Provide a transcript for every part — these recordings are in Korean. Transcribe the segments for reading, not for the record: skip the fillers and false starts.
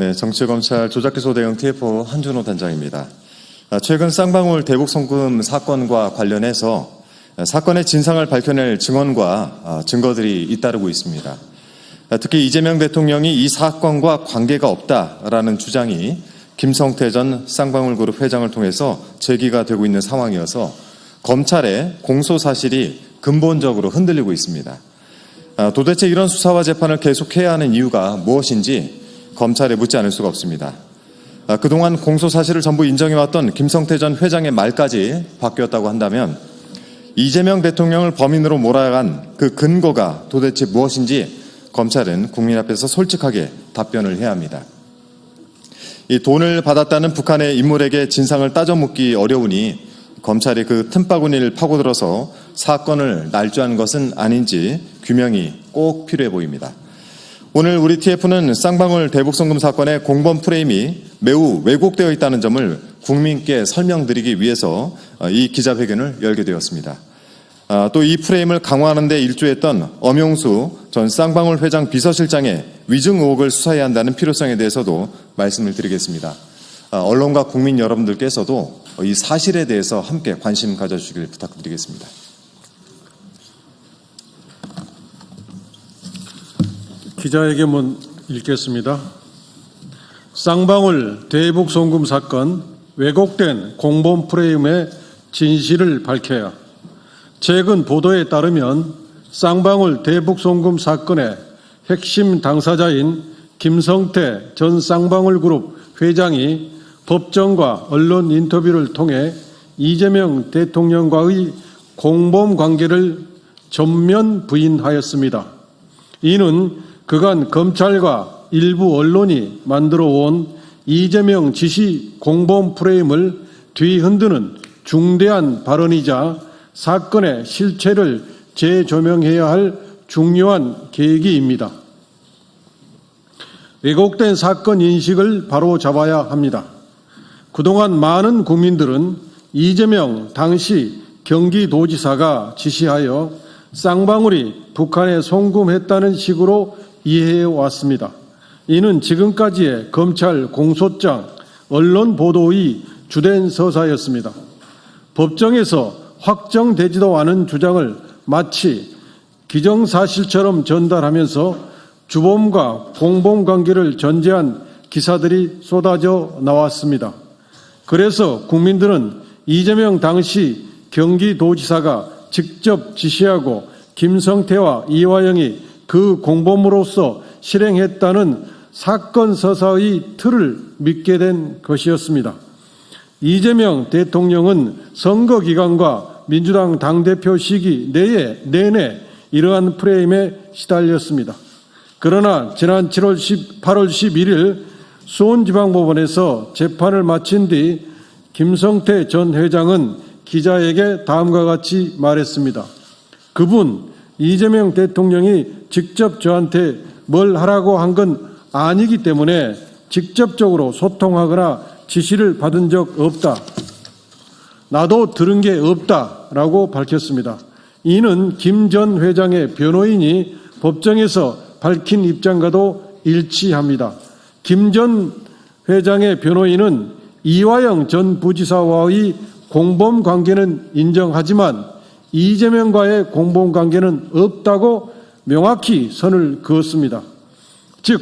네, 정치검찰 조작기소 대응 TF 한준호 단장입니다. 최근 쌍방울 대북 송금 사건과 관련해서 사건의 진상을 밝혀낼 증언과 증거들이 잇따르고 있습니다. 특히 이재명 대통령이 이 사건과 관계가 없다라는 주장이 김성태 전 쌍방울그룹 회장을 통해서 제기가 되고 있는 상황이어서 검찰의 공소 사실이 근본적으로 흔들리고 있습니다. 도대체 이런 수사와 재판을 계속해야 하는 이유가 무엇인지 검찰에 묻지 않을 수가 없습니다. 그동안 공소 사실을 전부 인정해왔던 김성태 전 회장의 말까지 바뀌었다고 한다면 이재명 대통령을 범인으로 몰아간 그 근거가 도대체 무엇인지 검찰은 국민 앞에서 솔직하게 답변을 해야 합니다. 이 돈을 받았다는 북한의 인물에게 진상을 따져 묻기 어려우니 검찰이 그 틈바구니를 파고들어서 사건을 날조한 것은 아닌지 규명이 꼭 필요해 보입니다. 오늘 우리 TF는 쌍방울 대북송금 사건의 공범 프레임이 매우 왜곡되어 있다는 점을 국민께 설명드리기 위해서 이 기자회견을 열게 되었습니다. 또 이 프레임을 강화하는 데 일조했던 엄용수 전 쌍방울 회장 비서실장의 위증 의혹을 수사해야 한다는 필요성에 대해서도 말씀을 드리겠습니다. 언론과 국민 여러분들께서도 이 사실에 대해서 함께 관심 가져주시길 부탁드리겠습니다. 기자회견문 읽겠습니다. 쌍방울 대북 송금 사건 왜곡된 공범 프레임의 진실을 밝혀야. 최근 보도에 따르면 쌍방울 대북 송금 사건의 핵심 당사자인 김성태 전 쌍방울그룹 회장이 법정과 언론 인터뷰를 통해 이재명 대통령과의 공범 관계를 전면 부인하였습니다. 이는 그간 검찰과 일부 언론이 만들어 온 이재명 지시 공범 프레임을 뒤흔드는 중대한 발언이자 사건의 실체를 재조명해야 할 중요한 계기입니다. 왜곡된 사건 인식을 바로잡아야 합니다. 그동안 많은 국민들은 이재명 당시 경기도지사가 지시하여 쌍방울이 북한에 송금했다는 식으로 이해해 왔습니다. 이는 지금까지의 검찰 공소장, 언론 보도의 주된 서사였습니다. 법정에서 확정되지도 않은 주장을 마치 기정사실처럼 전달하면서 주범과 공범 관계를 전제한 기사들이 쏟아져 나왔습니다. 그래서 국민들은 이재명 당시 경기도지사가 직접 지시하고 김성태와 이화영이 그 공범으로서 실행했다는 사건 서사의 틀을 믿게 된 것이었습니다. 이재명 대통령은 선거 기간과 민주당 당대표 시기 내내 이러한 프레임에 시달렸습니다. 그러나 지난 8월 11일 수원지방법원에서 재판을 마친 뒤 김성태 전 회장은 기자에게 다음과 같이 말했습니다. 그분 이재명 대통령이 직접 저한테 뭘 하라고 한 건 아니기 때문에 직접적으로 소통하거나 지시를 받은 적 없다. 나도 들은 게 없다라고 밝혔습니다. 이는 김 전 회장의 변호인이 법정에서 밝힌 입장과도 일치합니다. 김 전 회장의 변호인은 이화영 전 부지사와의 공범 관계는 인정하지만 이재명과의 공범 관계는 없다고 명확히 선을 그었습니다. 즉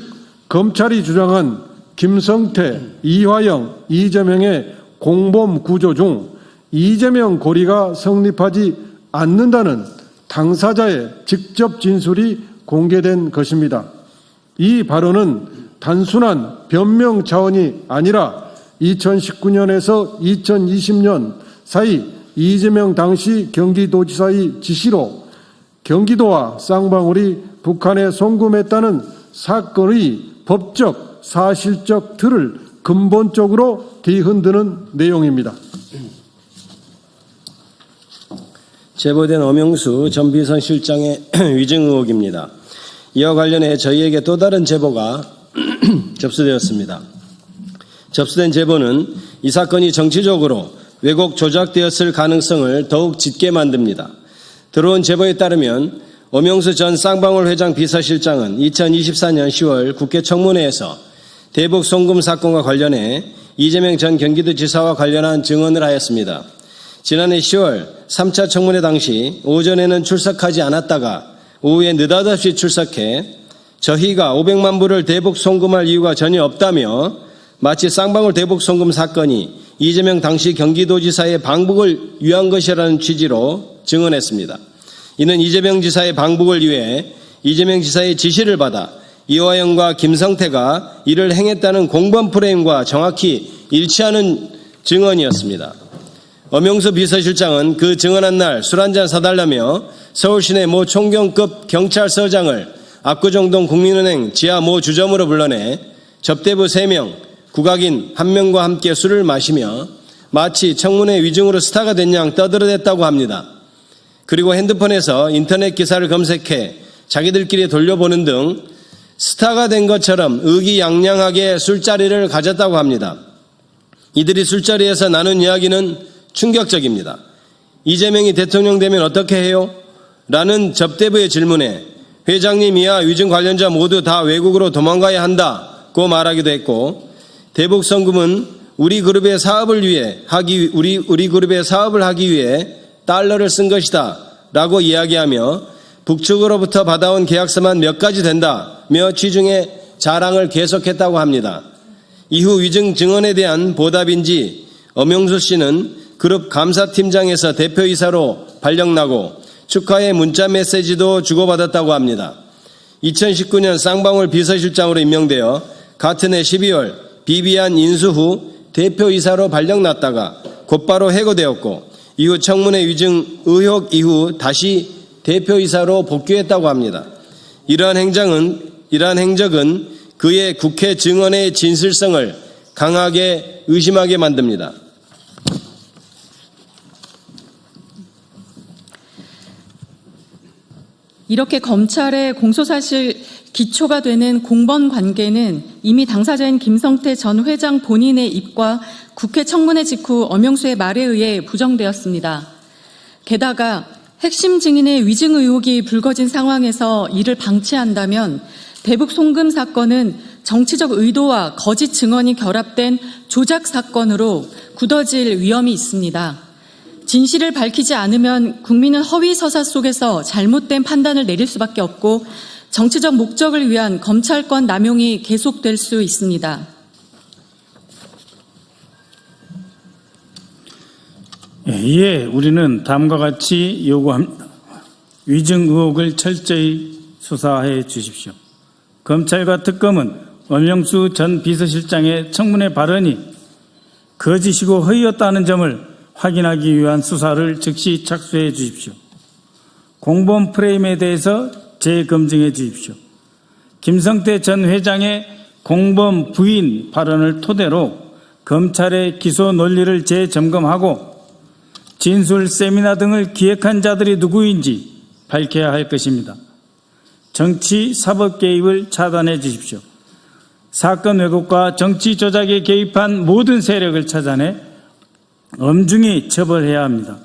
검찰이 주장한 김성태, 이화영, 이재명의 공범 구조 중 이재명 고리가 성립하지 않는다는 당사자의 직접 진술이 공개된 것입니다. 이 발언은 단순한 변명 차원이 아니라 2019년에서 2020년 사이 이재명 당시 경기도지사의 지시로 경기도와 쌍방울이 북한에 송금했다는 사건의 법적, 사실적 틀을 근본적으로 뒤흔드는 내용입니다. 제보된 엄영수 전 비서실장의 위증 의혹입니다. 이와 관련해 저희에게 또 다른 제보가 접수되었습니다. 접수된 제보는 이 사건이 정치적으로 왜곡 조작되었을 가능성을 더욱 짙게 만듭니다. 들어온 제보에 따르면 엄영수 전 쌍방울 회장 비서실장은 2024년 10월 국회 청문회에서 대북 송금 사건과 관련해 이재명 전 경기도지사와 관련한 증언을 하였습니다. 지난해 10월 3차 청문회 당시 오전에는 출석하지 않았다가 오후에 느닷없이 출석해 저희가 500만 불을 대북 송금할 이유가 전혀 없다며 마치 쌍방울 대북 송금 사건이 이재명 당시 경기도지사의 방북을 위한 것이라는 취지로 증언했습니다. 이는 이재명 지사의 방북을 위해 이재명 지사의 지시를 받아 이화영과 김성태가 이를 행했다는 공범 프레임과 정확히 일치하는 증언이었습니다. 엄영수 비서실장은 그 증언한 날 술 한잔 사달라며 서울시내 모 총경급 경찰서장을 압구정동 국민은행 지하 모 주점으로 불러내 접대부 3명, 국악인 1명과 함께 술을 마시며 마치 청문회 위증으로 스타가 된 양 떠들어댔다고 합니다. 그리고 핸드폰에서 인터넷 기사를 검색해 자기들끼리 돌려보는 등 스타가 된 것처럼 의기양양하게 술자리를 가졌다고 합니다. 이들이 술자리에서 나눈 이야기는 충격적입니다. 이재명이 대통령 되면 어떻게 해요? 라는 접대부의 질문에 회장님 이하 위증 관련자 모두 다 외국으로 도망가야 한다고 말하기도 했고, 대북 송금은 우리 그룹의 사업을 하기 위해 달러를 쓴 것이다 라고 이야기하며 북측으로부터 받아온 계약서만 몇 가지 된다며 취중에 자랑을 계속했다고 합니다. 이후 위증 증언에 대한 보답인지 엄영수 씨는 그룹 감사팀장에서 대표이사로 발령나고 축하의 문자 메시지도 주고받았다고 합니다. 2019년 쌍방울 비서실장으로 임명되어 같은 해 12월 비비안 인수 후 대표이사로 발령났다가 곧바로 해고되었고 이후 청문회 위증 의혹 이후 다시 대표이사로 복귀했다고 합니다. 이러한 행적은 그의 국회 증언의 진실성을 강하게 의심하게 만듭니다. 이렇게 검찰의 공소사실 기초가 되는 공범 관계는 이미 당사자인 김성태 전 회장 본인의 입과 국회 청문회 직후 엄영수의 말에 의해 부정되었습니다. 게다가 핵심 증인의 위증 의혹이 불거진 상황에서 이를 방치한다면 대북 송금 사건은 정치적 의도와 거짓 증언이 결합된 조작 사건으로 굳어질 위험이 있습니다. 진실을 밝히지 않으면 국민은 허위 서사 속에서 잘못된 판단을 내릴 수밖에 없고 정치적 목적을 위한 검찰권 남용이 계속될 수 있습니다. 이에 우리는 다음과 같이 요구합니다. 위증 의혹을 철저히 수사해 주십시오. 검찰과 특검은 엄영수 전 비서실장의 청문회 발언이 거짓이고 허위였다는 점을 확인하기 위한 수사를 즉시 착수해 주십시오. 공범 프레임에 대해서 재검증해 주십시오. 김성태 전 회장의 공범 부인 발언을 토대로 검찰의 기소 논리를 재점검하고 진술 세미나 등을 기획한 자들이 누구인지 밝혀야 할 것입니다. 정치 사법 개입을 차단해 주십시오. 사건 왜곡과 정치 조작에 개입한 모든 세력을 찾아내 엄중히 처벌해야 합니다.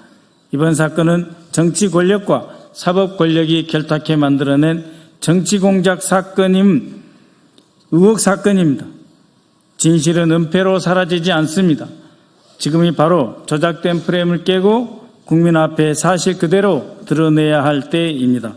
이번 사건은 정치 권력과 사법 권력이 결탁해 만들어낸 정치 공작 의혹 사건입니다. 진실은 은폐로 사라지지 않습니다. 지금이 바로 조작된 프레임을 깨고 국민 앞에 사실 그대로 드러내야 할 때입니다.